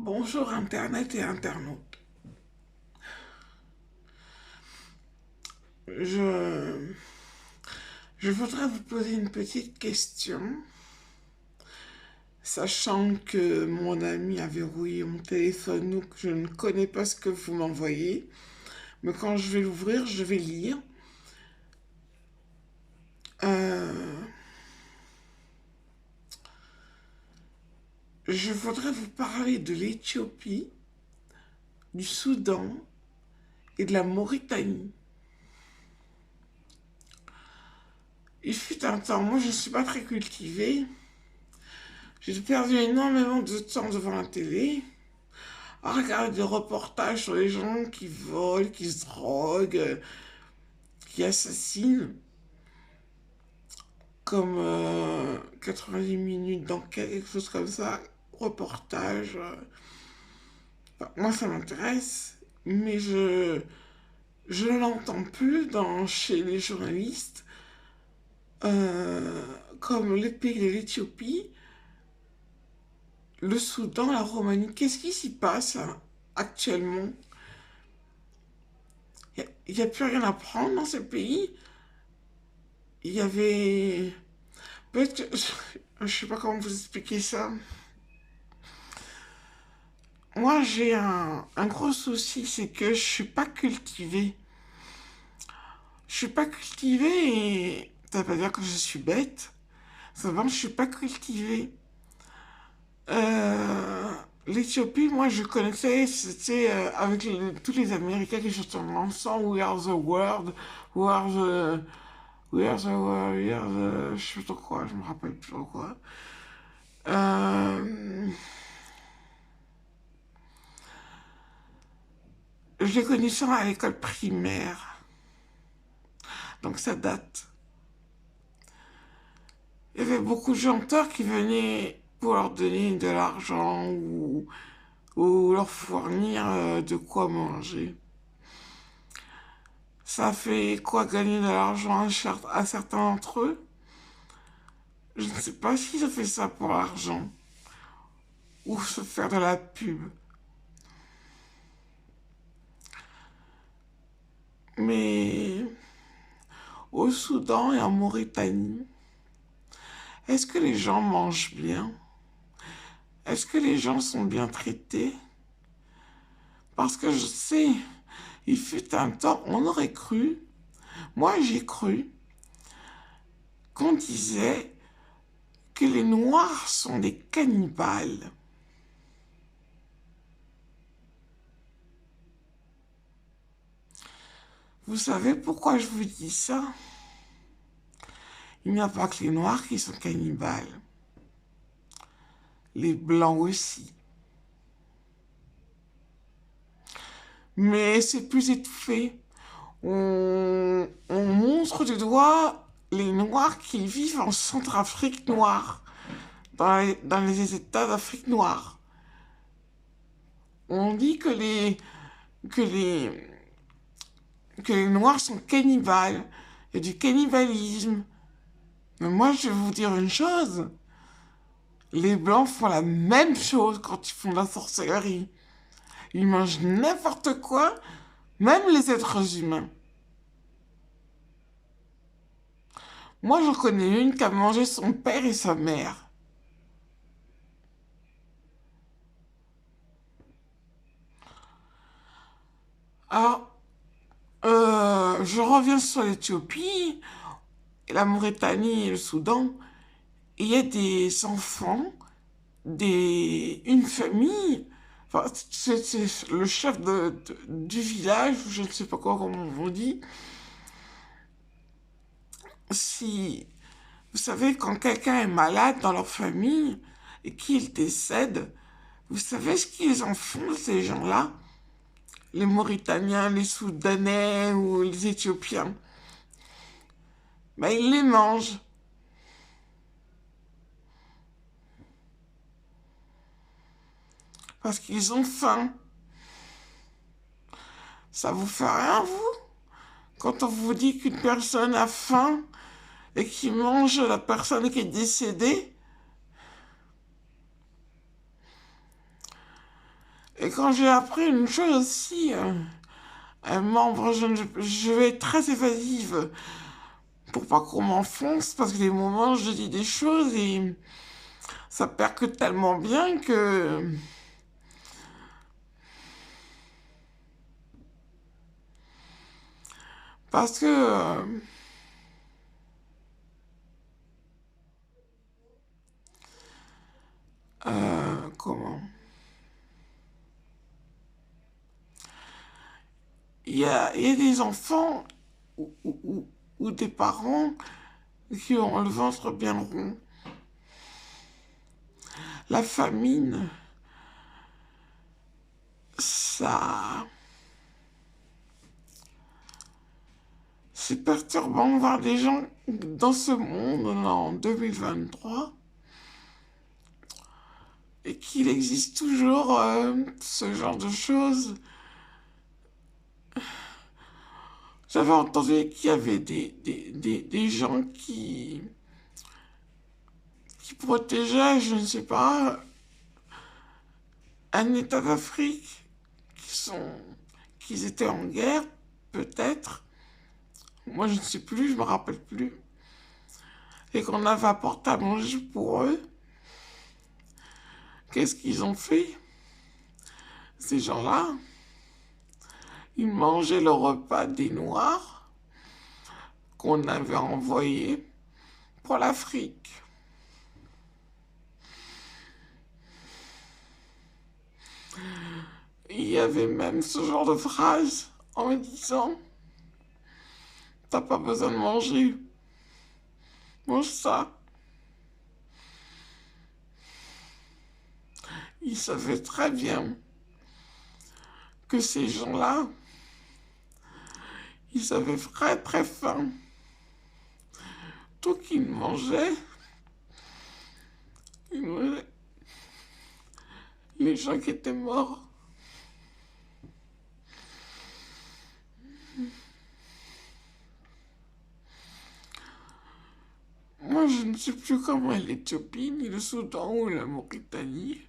Bonjour Internet et internautes. Je, je voudrais vous poser une petite question, sachant que mon ami a verrouillé mon téléphone, donc je ne connais pas ce que vous m'envoyez, mais quand je vais l'ouvrir, je vais lire. Euh, je voudrais vous parler de l'Éthiopie, du Soudan et de la Mauritanie. Il fut un temps, moi je ne suis pas très cultivée, j'ai perdu énormément de temps devant la télé, à regarder des reportages sur les gens qui volent, qui se droguent, qui assassinent, comme 90 minutes d'enquête, quelque chose comme ça, reportage. Enfin, moi, ça m'intéresse, mais je ne l'entends plus chez les journalistes, comme les pays de l'Éthiopie, le Soudan, la Roumanie. Qu'est-ce qui s'y passe hein, actuellement? Il n'y a plus rien à prendre dans ces pays. Il y avait... Peut-être que... Je sais pas comment vous expliquer ça. Moi, j'ai un gros souci, c'est que je suis pas cultivée. Je suis pas cultivée et... Ça veut pas dire que je suis bête. Ça veut dire que je suis pas cultivée. Euh, L'Éthiopie, moi, je connaissais, c'était avec tous les Américains qui chantent ensemble, We Are the World, We Are the... We Are the World, We Are the... Je sais pas trop quoi, je me rappelle plus trop quoi. Euh, je les connaissais à l'école primaire, donc ça date. Il y avait beaucoup de chanteurs qui venaient pour leur donner de l'argent ou leur fournir de quoi manger. Ça fait quoi gagner de l'argent à certains d'entre eux? Je ne sais pas si ça fait ça pour l'argent ou se faire de la pub. Mais au Soudan et en Mauritanie, est-ce que les gens mangent bien? Est-ce que les gens sont bien traités? Parce que je sais, il fut un temps, on aurait cru, moi j'ai cru, qu'on disait que les Noirs sont des cannibales. Vous savez pourquoi je vous dis ça? Il n'y a pas que les Noirs qui sont cannibales. Les Blancs aussi. Mais c'est plus étouffé. On montre du doigt les Noirs qui vivent en Centrafrique noire, dans les États d'Afrique noire. On dit que les, que les Noirs sont cannibales. Il y a du cannibalisme. Mais moi, je vais vous dire une chose. Les Blancs font la même chose quand ils font de la sorcellerie. Ils mangent n'importe quoi, même les êtres humains. Moi, j'en connais une qui a mangé son père et sa mère. Alors, je reviens sur l'Éthiopie, la Mauritanie et le Soudan. Il y a des enfants, une famille, enfin, c'est le chef du village, je ne sais pas comment on dit. Si, vous savez, quand quelqu'un est malade dans leur famille et qu'il décède, vous savez ce qu'ils en font, ces gens-là? Les Mauritaniens, les Soudanais ou les Éthiopiens. Ben, ils les mangent. Parce qu'ils ont faim. Ça vous fait rien, vous? Quand on vous dit qu'une personne a faim et qu'il mange la personne qui est décédée, Et quand j'ai appris une chose aussi, un membre, je vais être très évasive pour pas qu'on m'enfonce, parce que des moments, je dis des choses et ça percute tellement bien que... Parce que... comment? Il y a des enfants ou des parents qui ont le ventre bien rond. La famine, ça... C'est perturbant de voir des gens dans ce monde en 2023 et qu'il existe toujours ce genre de choses. J'avais entendu qu'il y avait des gens qui protégeaient, je ne sais pas, un État d'Afrique qui étaient en guerre, peut-être. Moi, je ne sais plus, je me rappelle plus. Et qu'on avait apporté à manger pour eux. Qu'est-ce qu'ils ont fait, ces gens-là? Ils mangeaient le repas des Noirs qu'on avait envoyés pour l'Afrique. Il y avait même ce genre de phrase en me disant t'as pas besoin de manger, mange ça. Ils savaient très bien que ces gens-là, ils avaient très très faim. Tout qu'ils mangeaient, ils mangeaient les gens qui étaient morts. Moi, je ne sais plus comment est l'Éthiopie, ni le Soudan ou la Mauritanie.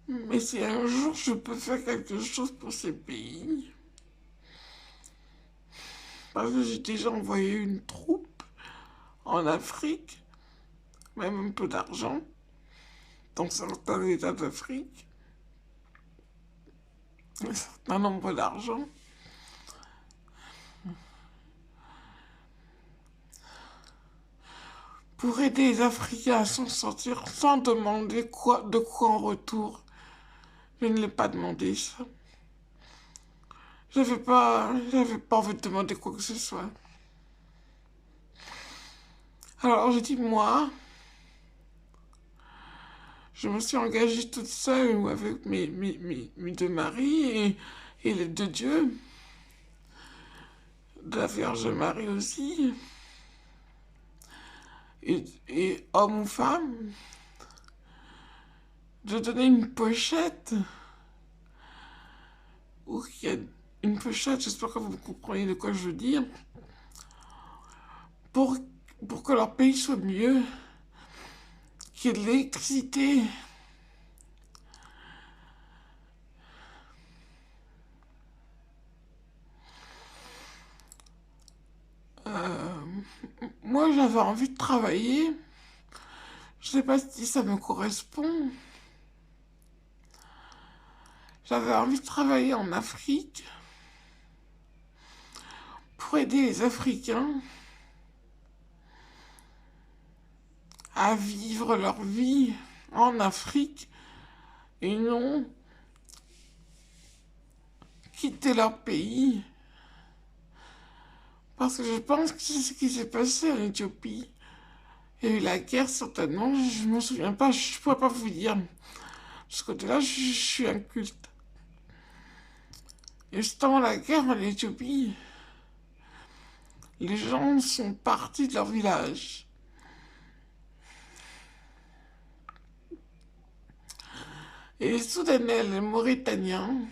Mais si un jour je peux faire quelque chose pour ces pays, parce que j'ai déjà envoyé une troupe en Afrique, même un peu d'argent, dans certains États d'Afrique, un certain nombre d'argent, pour aider les Africains à s'en sortir sans demander de quoi en retour. Je ne l'ai pas demandé, ça. J'avais pas envie de demander quoi que ce soit. Alors j'ai dit, moi, je me suis engagée toute seule ou avec mes deux maris et les deux dieux, de la Vierge Marie aussi, et homme ou femme, de donner une pochette, ou qu'il y a une pochette, j'espère que vous comprenez de quoi je veux dire, pour que leur pays soit mieux, qu'il y ait de l'électricité. Moi, j'avais envie de travailler. Je sais pas si ça me correspond. J'avais envie de travailler en Afrique pour aider les Africains à vivre leur vie en Afrique et non quitter leur pays. Parce que je pense que c'est ce qui s'est passé en Éthiopie. Il y a eu la guerre, certainement, je ne me souviens pas, je ne pourrais pas vous dire. De ce côté-là, je suis inculte. Et juste avant la guerre en Éthiopie, les gens sont partis de leur village. Et les Soudanais, les Mauritaniens,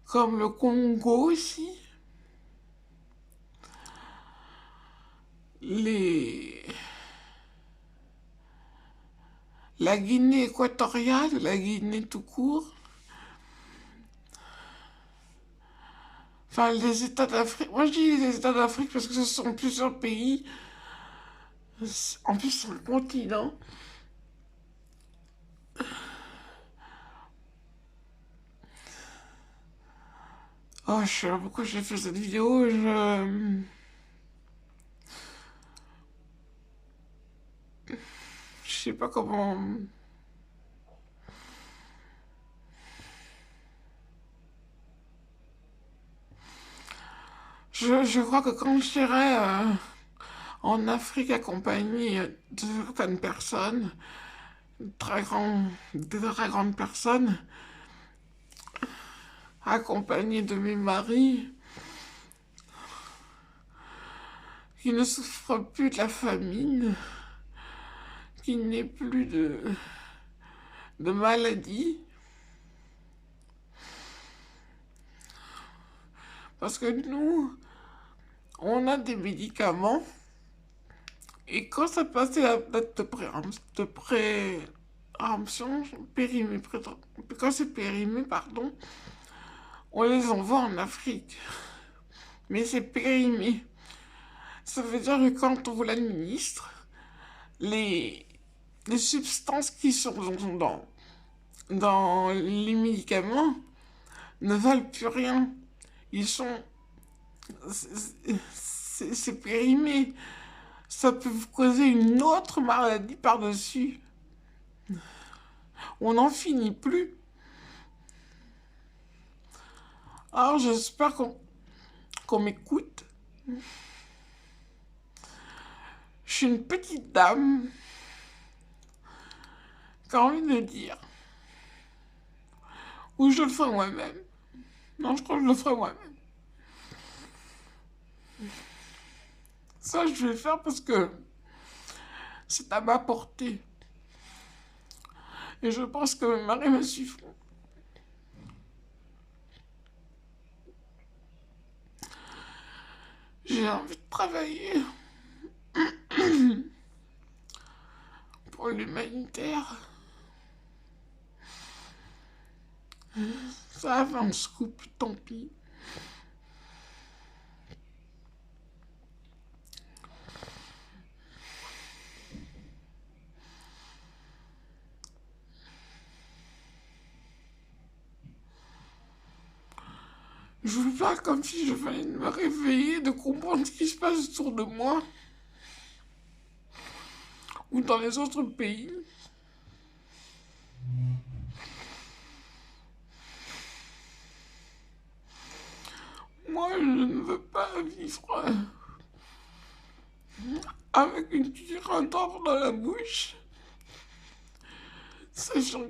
comme le Congo aussi, les La Guinée équatoriale, la Guinée tout court. Enfin, les États d'Afrique. Moi, je dis les États d'Afrique parce que ce sont plusieurs pays. En plus, c'est un continent. Oh, je sais pas pourquoi j'ai fait cette vidéo. Je sais pas comment. Je crois que quand j'irai en Afrique accompagné de certaines personnes, de très grandes personnes, accompagnées de mes maris, qui ne souffrent plus de la famine, qui n'aient plus de maladie. Parce que nous, on a des médicaments et quand ça passait la date de préemption, périmé, quand c'est périmé, pardon, on les envoie en Afrique. Mais c'est périmé. Ça veut dire que quand on vous l'administre, les, les substances qui sont dans les médicaments ne valent plus rien. Ils sont... C'est périmé. Ça peut vous causer une autre maladie par-dessus. On n'en finit plus. Alors j'espère qu'on m'écoute. Je suis une petite dame qui a envie de dire. Ou je le ferai moi-même. Non, je crois que je le ferai moi-même. Ça, je vais le faire parce que c'est à ma portée. Et je pense que mes maris me suivront. J'ai envie de travailler pour l'humanitaire. Ça va, on se coupe, tant pis. Je vous parle comme si je venais de me réveiller, de comprendre ce qui se passe autour de moi ou dans les autres pays. Moi, je ne veux pas vivre avec une cuillère d'or dans la bouche, sachant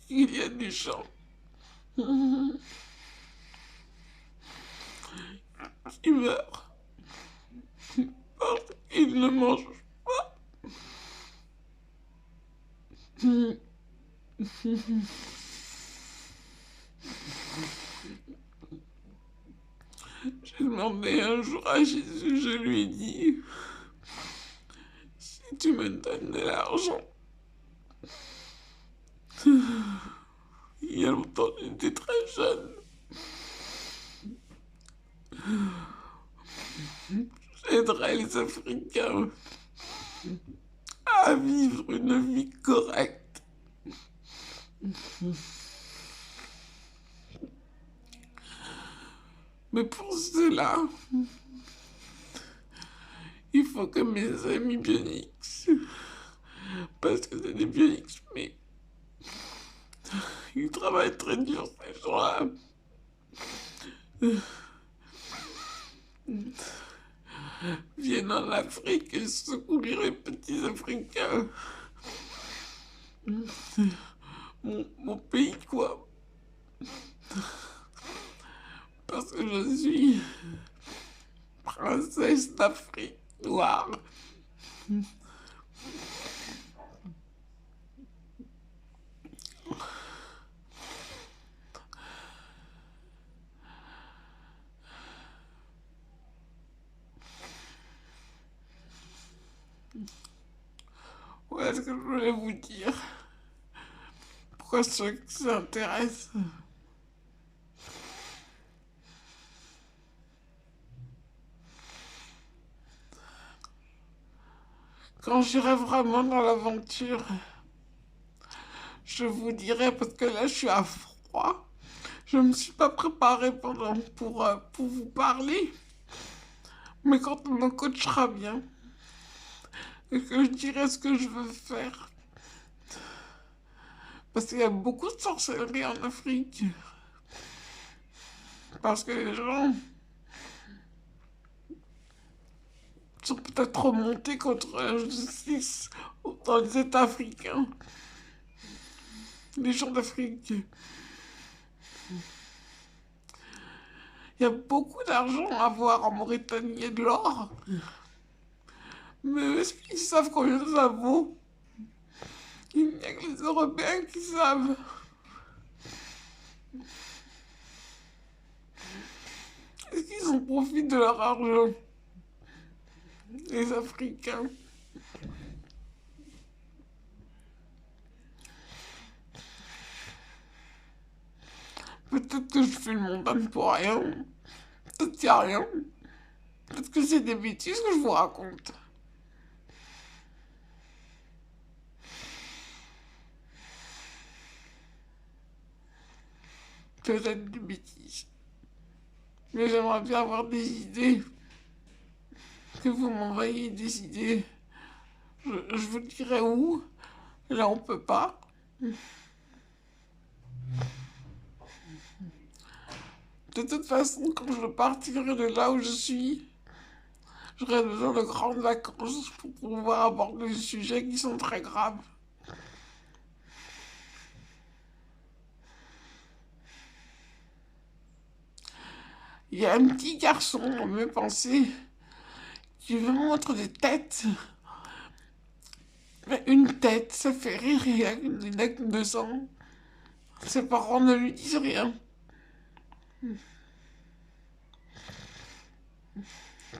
qu'il y a des gens qui meurent parce qu'ils ne mangent pas. J'ai demandé un jour à Jésus, je lui ai dit, si tu me donnes de l'argent, il y a longtemps, j'étais très jeune, j'aiderai les Africains à vivre une vie correcte. Mais pour cela, il faut que mes amis bioniques, parce que c'est des bioniques, mais ils travaillent très dur ces gens-là, viennent en Afrique et secourir les petits Africains. Mon pays, quoi. Parce que je suis princesse d'Afrique noire. Voilà ce que je voulais vous dire. pourquoi ceux qui s'intéressent. Quand j'irai vraiment dans l'aventure, je vous dirai, parce que là je suis à froid. Je ne me suis pas préparée pour vous parler. Mais quand on me coachera bien, et que je dirai ce que je veux faire, parce qu'il y a beaucoup de sorcellerie en Afrique. Parce que les gens sont peut-être remontés contre la justice dans les États africains. Les gens d'Afrique. Il y a beaucoup d'argent à avoir en Mauritanie et de l'or. Mais est-ce qu'ils savent combien ça vaut? Il n'y a que les Européens qui savent. Est-ce qu'ils en profitent de leur argent? Les Africains. Peut-être que je fais le montagne pour rien. Peut-être qu'il n'y a rien. Peut-être que c'est des bêtises que je vous raconte. Peut-être des bêtises. Mais j'aimerais bien avoir des idées. Que vous m'envoyez des idées. Je vous dirai où. Là, on peut pas. De toute façon, quand je partirai de là où je suis, j'aurai besoin de grandes vacances pour pouvoir aborder des sujets qui sont très graves. Il y a un petit garçon dans mes pensées qui me montre des têtes. Mais une tête, ça fait rire, il a que 2 ans. Ses parents ne lui disent rien.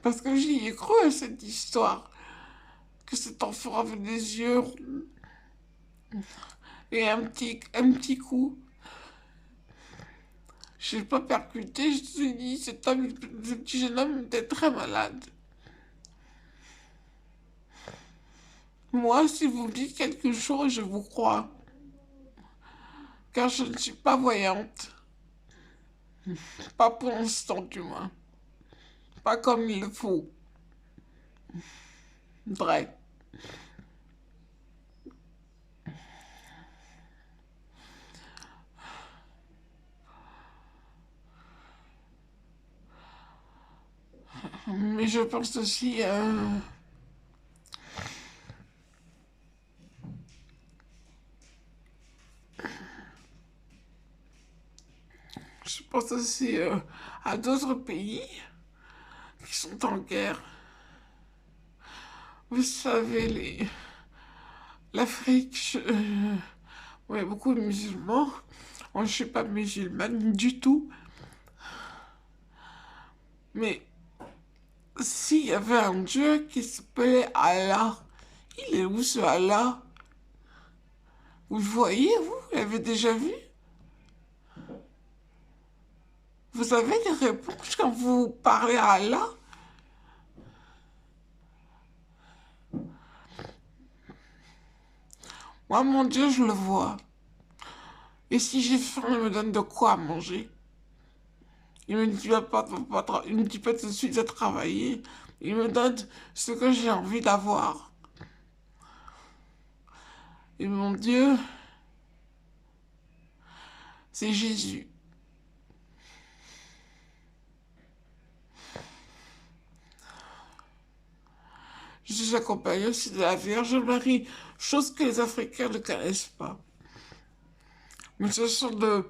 Parce que j'y ai cru à cette histoire. Que cet enfant avait des yeux ronds et un petit cou. Je n'ai pas percuté, je me suis dit, ce petit jeune homme était très malade. Moi, si vous me dites quelque chose, je vous crois. Car je ne suis pas voyante. Pas pour l'instant, du moins. Pas comme il le faut. Vrai. Mais je pense aussi... je pense aussi à d'autres pays qui sont en guerre. Vous savez, l'Afrique, il y a beaucoup de musulmans. Moi, je ne suis pas musulmane du tout. Mais s'il y avait un Dieu qui s'appelait Allah, il est où ce Allah? Vous le voyez, vous l'avez déjà vu? Vous avez des réponses quand vous parlez à Allah? Moi, mon Dieu, je le vois. Et si j'ai faim, il me donne de quoi manger. Il me dit il me dit pas tout de suite de travailler. Il me donne ce que j'ai envie d'avoir. Et mon Dieu, c'est Jésus. Je suis accompagnée aussi de la Vierge Marie, chose que les Africains ne connaissent pas. Mais ce sont de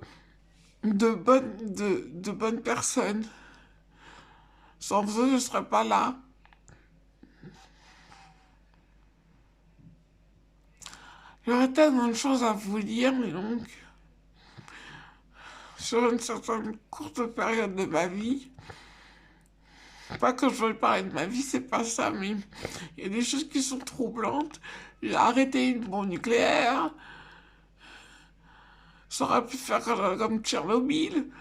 bonnes personnes. Sans eux, je ne serais pas là. Il y aurait tellement de choses à vous dire, mais donc, sur une certaine courte période de ma vie, pas que je veuille parler de ma vie, c'est pas ça, mais il y a des choses qui sont troublantes. J'ai arrêté une bombe nucléaire. Ça aurait pu faire comme Tchernobyl.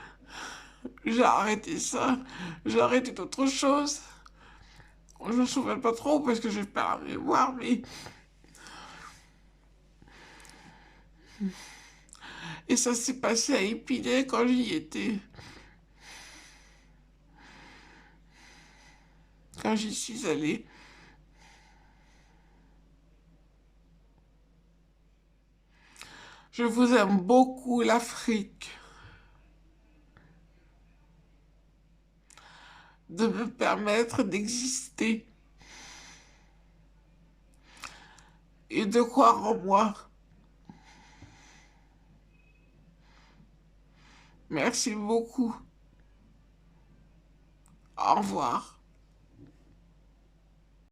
J'ai arrêté ça. J'ai arrêté d'autres choses. Je me souviens pas trop parce que j'ai pas la mémoire, mais... Et ça s'est passé à Épinay quand j'y étais. Quand j'y suis allée. Je vous aime beaucoup, l'Afrique. De me permettre d'exister. Et de croire en moi. Merci beaucoup. Au revoir.